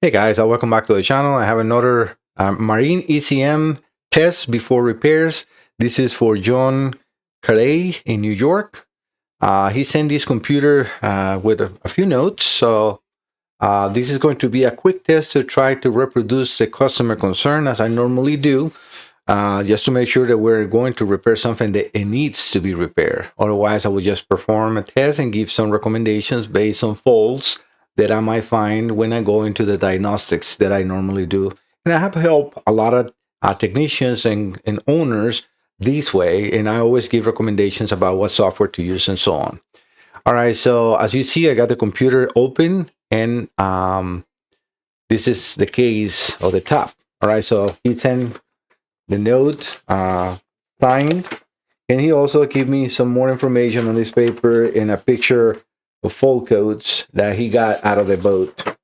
Hey guys, welcome back to the channel. I have another marine ECM test before repairs. This is for John Carey in New York. He sent this computer with a few notes. So this is going to be a quick test to try to reproduce the customer concern as I normally do, just to make sure that we're going to repair something that it needs to be repaired. Otherwise, I would just perform a test and give some recommendations based on faults that I might find when I go into the diagnostics that I normally do. And I have helped a lot of technicians and owners this way, and I always give recommendations about what software to use and so on. All right, so as you see, I got the computer open, and this is the case of the top. All right, so he sent the note signed, and he also gave me some more information on this paper and a picture of fault codes that he got out of the boat.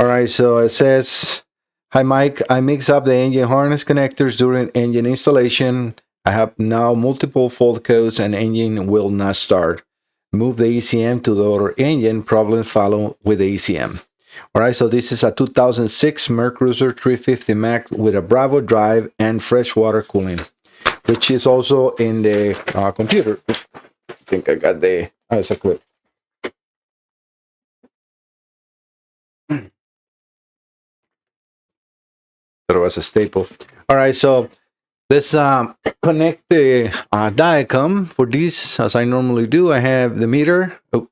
All right, so it says, "Hi Mike, I mixed up the engine harness connectors during engine installation. I have now multiple fault codes and engine will not start. Move the ECM to the other engine, problems follow with the ECM." All right, so this is a 2006 Mercruiser 350 MAG with a Bravo drive and freshwater cooling, which is also in the computer. I think I got the, it's a clip. That was a staple. All right, so let's connect the DICOM. For this, as I normally do, I have the meter. Oh,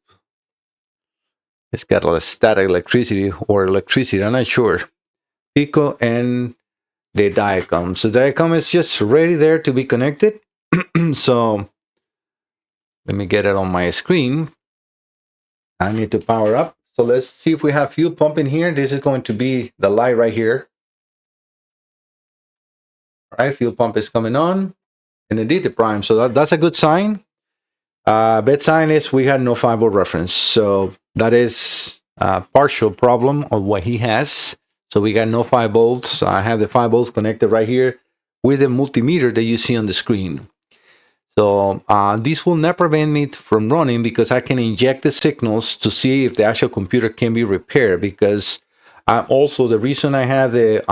it's got a static electricity or electricity, I'm not sure. Pico and the DICOM. So DICOM is just ready there to be connected. So let me get it on my screen. I need to power up. So let's see if we have fuel pump in here. This is going to be the light right here. All right, fuel pump is coming on, and indeed the prime. So that's a good sign. Bad sign is we had no 5-volt reference. So that is a partial problem of what he has. So we got no 5 volts. I have the 5 volts connected right here with the multimeter that you see on the screen. So this will not prevent me from running because I can inject the signals to see if the actual computer can be repaired. Because also the reason I have the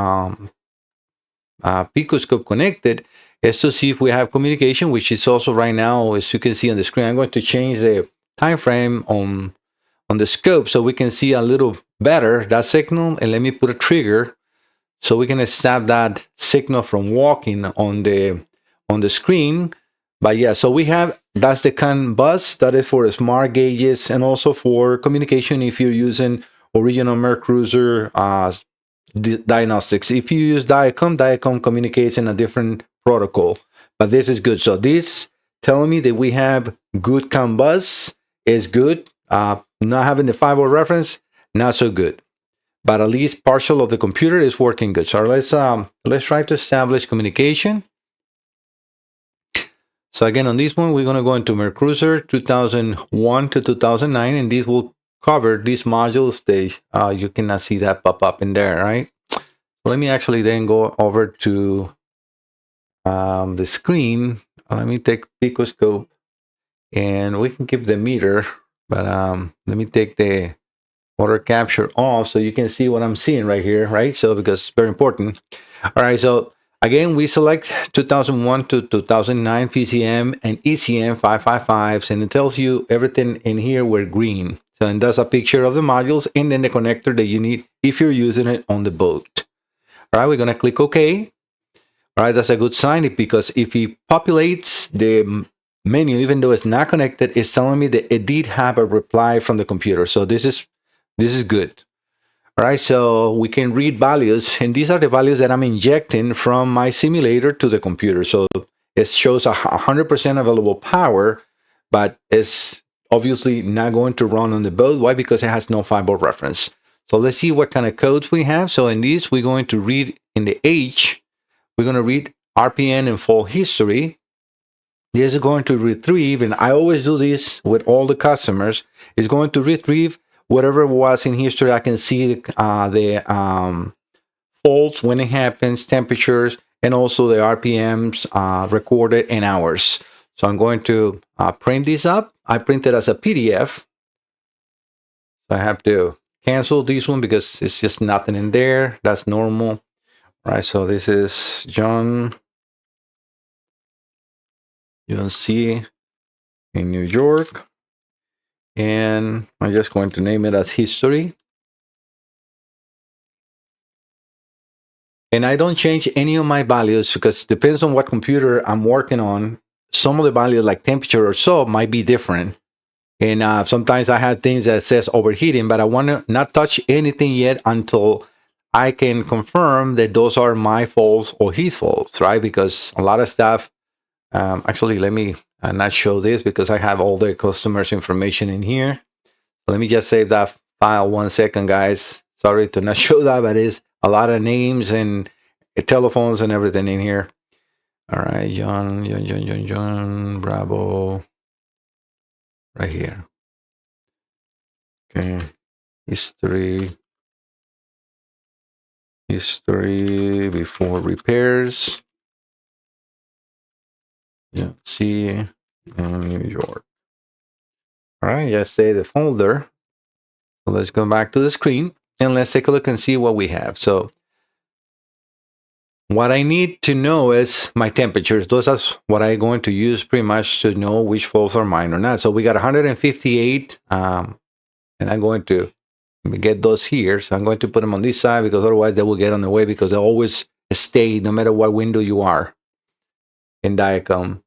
picoscope connected is to see if we have communication, which is also right now, as you can see on the screen. I'm going to change the time frame on the scope so we can see a little better that signal, and let me put a trigger so we can stop that signal from walking on the screen. But yeah, so we have, that's the CAN bus that is for smart gauges and also for communication if you're using original Mercruiser diagnostics. If you use DICOM communicates in a different protocol, but this is good. So this telling me that we have good CAN bus is good. Not having the 5-volt reference, not so good. But at least partial of the computer is working good. So let's try to establish communication. So again, on this one, we're going to go into Mercruiser 2001 to 2009, and this will cover these modules. You cannot see that pop up in there, right? Let me actually then go over to the screen. Let me take picoscope, and we can keep the meter, but let me take the water capture off so you can see what I'm seeing right here, right? So because it's very important. All right, so again, we select 2001 to 2009 PCM and ECM0555s, and it tells you everything in here were green. So, and that's a picture of the modules and then the connector that you need if you're using it on the boat. All right, we're going to click OK. All right, that's a good sign because if it populates the menu, even though it's not connected, it's telling me that it did have a reply from the computer. So this is good. All right, so we can read values, and these are the values that I'm injecting from my simulator to the computer. So it shows 100% available power, but it's obviously not going to run on the boat. Why? Because it has no 5-volt reference. So let's see what kind of codes we have. So in this, we're going to read in the H, we're going to read RPN and fault history. This is going to retrieve, and I always do this with all the customers, is going to retrieve whatever was in history. I can see the faults when it happens, temperatures, and also the RPMs recorded in hours. So I'm going to print this up. I print it as a PDF. So I have to cancel this one because it's just nothing in there. That's normal. All right, so this is John C in New York. And I'm just going to name it as history. And I don't change any of my values because it depends on what computer I'm working on. Some of the values like temperature or so might be different. And sometimes I have things that says overheating, but I want to not touch anything yet until I can confirm that those are my faults or his faults, right? Because a lot of stuff, actually, let me not show this because I have all the customers' information in here. Let me just save that file 1 second, guys. Sorry to not show that, but it's a lot of names and telephones and everything in here. All right, John Bravo, right here. Okay, history before repairs. Yeah, see in New York. All right, just say the folder. So let's go back to the screen and let's take a look and see what we have. So what I need to know is my temperatures. Those are what I'm going to use pretty much to know which faults are mine or not. So we got 158, and I'm going to get those here. So I'm going to put them on this side because otherwise they will get on the way because they always stay no matter what window you are in DICOM.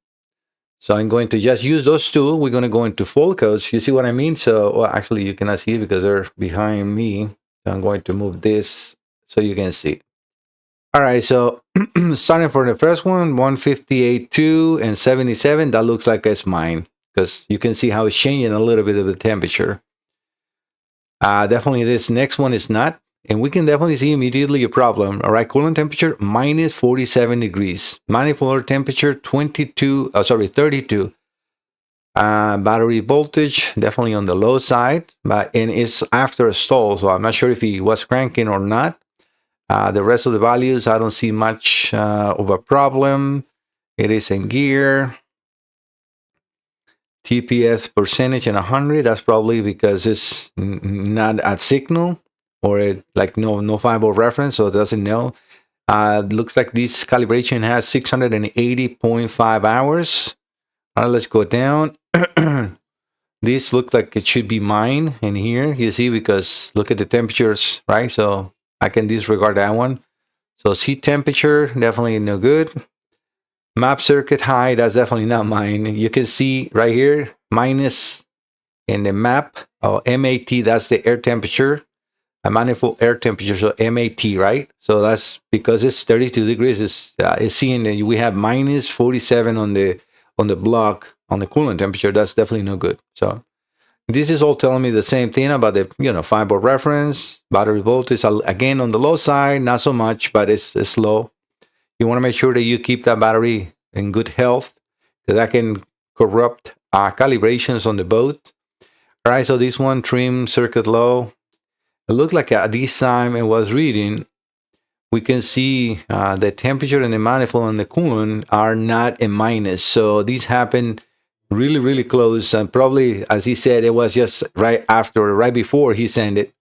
So I'm going to just use those two. We're going to go into full codes. You see what I mean? So, well, actually you cannot see it because they're behind me. So I'm going to move this so you can see. All right, so starting for the first one, 158.2 and 77, that looks like it's mine because you can see how it's changing a little bit of the temperature. Definitely this next one is not, and we can definitely see immediately a problem. All right, coolant temperature minus 47 degrees, manifold temperature 32. Battery voltage definitely on the low side, and it's after a stall, so I'm not sure if he was cranking or not. The rest of the values, I don't see much of a problem. It is in gear. TPS percentage in 100. That's probably because it's not at signal or it, like no fiber reference, so it doesn't know. Looks like this calibration has 680.5 hours. All right, let's go down. This looks like it should be mine in here. You see, because look at the temperatures, right? So I can disregard that one. So seat temperature, definitely no good. Map circuit high, that's definitely not mine. You can see right here, minus in the map. Oh, MAT, that's the air temperature. A manifold air temperature, so MAT, right? So that's because it's 32 degrees. It's seeing that we have minus 47 on the block on the coolant temperature. That's definitely no good. So this is all telling me the same thing about the fiber reference. Battery voltage again on the low side, not so much, but it's low. You want to make sure that you keep that battery in good health, because that can corrupt calibrations on the boat. All right, so this one, trim circuit low. It looks like at this time it was reading. We can see the temperature and the manifold and the coolant are not in minus. So these happen really, really close. And probably, as he said, it was just right before he sent it.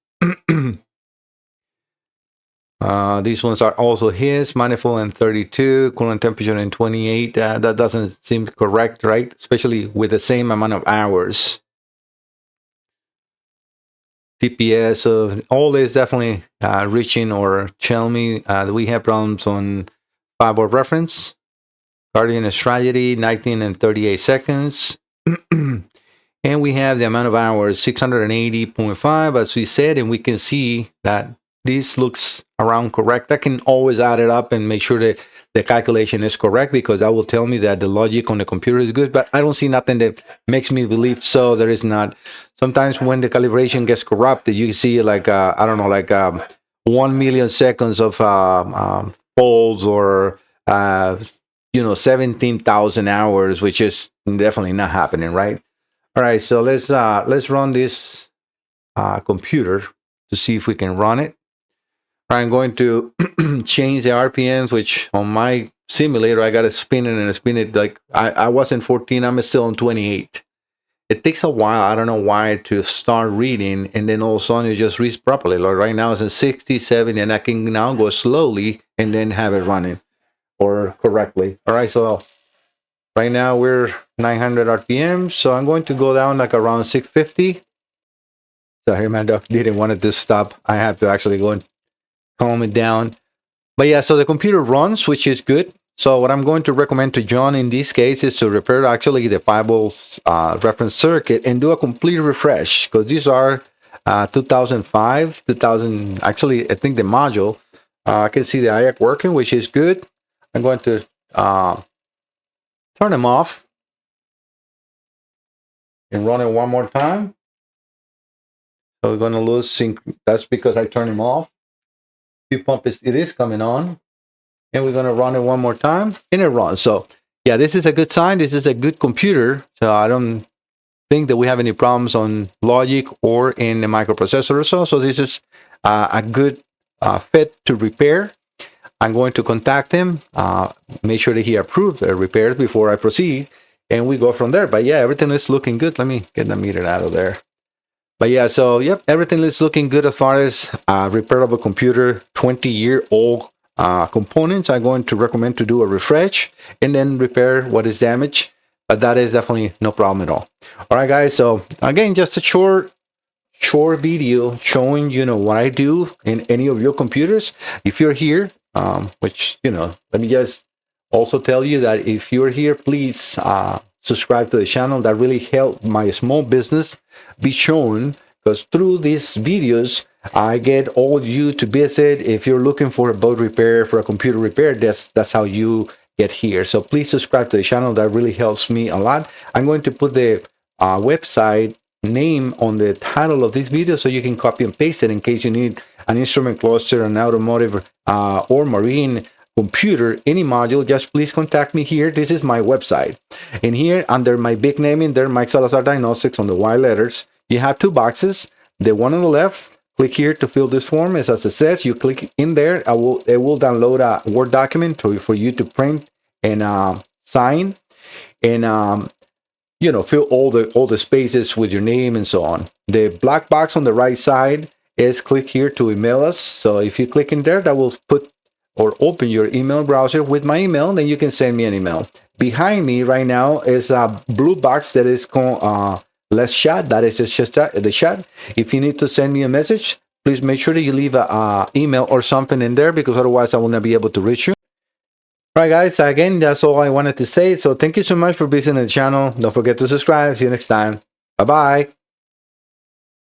These ones are also his, manifold in 32, coolant temperature in 28. That doesn't seem correct, right? Especially with the same amount of hours. TPS, so all this definitely reaching or tell me that we have problems on fiber reference. Guardian strategy, 19 and 38 seconds. And we have the amount of hours, 680.5, as we said, and we can see that this looks around correct. I can always add it up and make sure that the calculation is correct, because that will tell me that the logic on the computer is good, but I don't see nothing that makes me believe so. There is not. Sometimes when the calibration gets corrupted, you see like, 1 million seconds of folds or, 17,000 hours, which is definitely not happening, right? All right, so let's run this computer to see if we can run it. I'm going to change the RPMs, which on my simulator I got to spin it and spin it like I was in 14. I'm still on 28, it takes a while, I don't know why, to start reading, and then all of a sudden it just reads properly. Like right now it's in 60, 70, and I can now go slowly and then have it running or correctly. All right, so right now we're 900 RPM, so I'm going to go down like around 650. So here my dog didn't want it to stop. I have to actually go and calm it down. But yeah, so the computer runs, which is good. So what I'm going to recommend to John in this case is to repair actually the 5-volt reference circuit and do a complete refresh, because these are 2005, 2000. Actually, I think the module, I can see the IAC working, which is good. I'm going to turn them off and run it one more time. So we're going to lose sync. That's because I turned them off. Fuel pump it is coming on. And we're going to run it one more time, and it runs. So yeah, this is a good sign. This is a good computer. So I don't think that we have any problems on logic or in the microprocessor or so. So this is a good fit to repair. I'm going to contact him, make sure that he approves the repairs before I proceed, and we go from there. But yeah, everything is looking good. Let me get the meter out of there. But yeah, so yep, everything is looking good as far as repairable computer, 20-year-old components. I'm going to recommend to do a refresh and then repair what is damaged, but that is definitely no problem at all. All right, guys. So again, just a short video showing what I do in any of your computers. If you're here, which let me just also tell you that if you're here, please subscribe to the channel. That really helped my small business be shown, because through these videos I get all you to visit. If you're looking for a boat repair, for a computer repair, that's how you get here. So please subscribe to the channel. That really helps me a lot. I'm going to put the website name on the title of this video, so you can copy and paste it in case you need an instrument cluster, an automotive or marine computer, any module. Just please contact me here. This is my website, and here under my big name in there, Mike Salazar Diagnostics, on the white letters, you have two boxes. The one on the left, click here to fill this form. As it says, you click in there, it will download a Word document for you to print and sign, and fill all the spaces with your name and so on. The black box on the right side is click here to email us. So if you click in there, that will put or open your email browser with my email, then you can send me an email. Behind me right now is a blue box that is called Let's Chat. That is just the chat. If you need to send me a message, please make sure that you leave an email or something in there, because otherwise I will not be able to reach you. All right, guys, again, that's all I wanted to say. So thank you so much for visiting the channel. Don't forget to subscribe. See you next time. Bye-bye.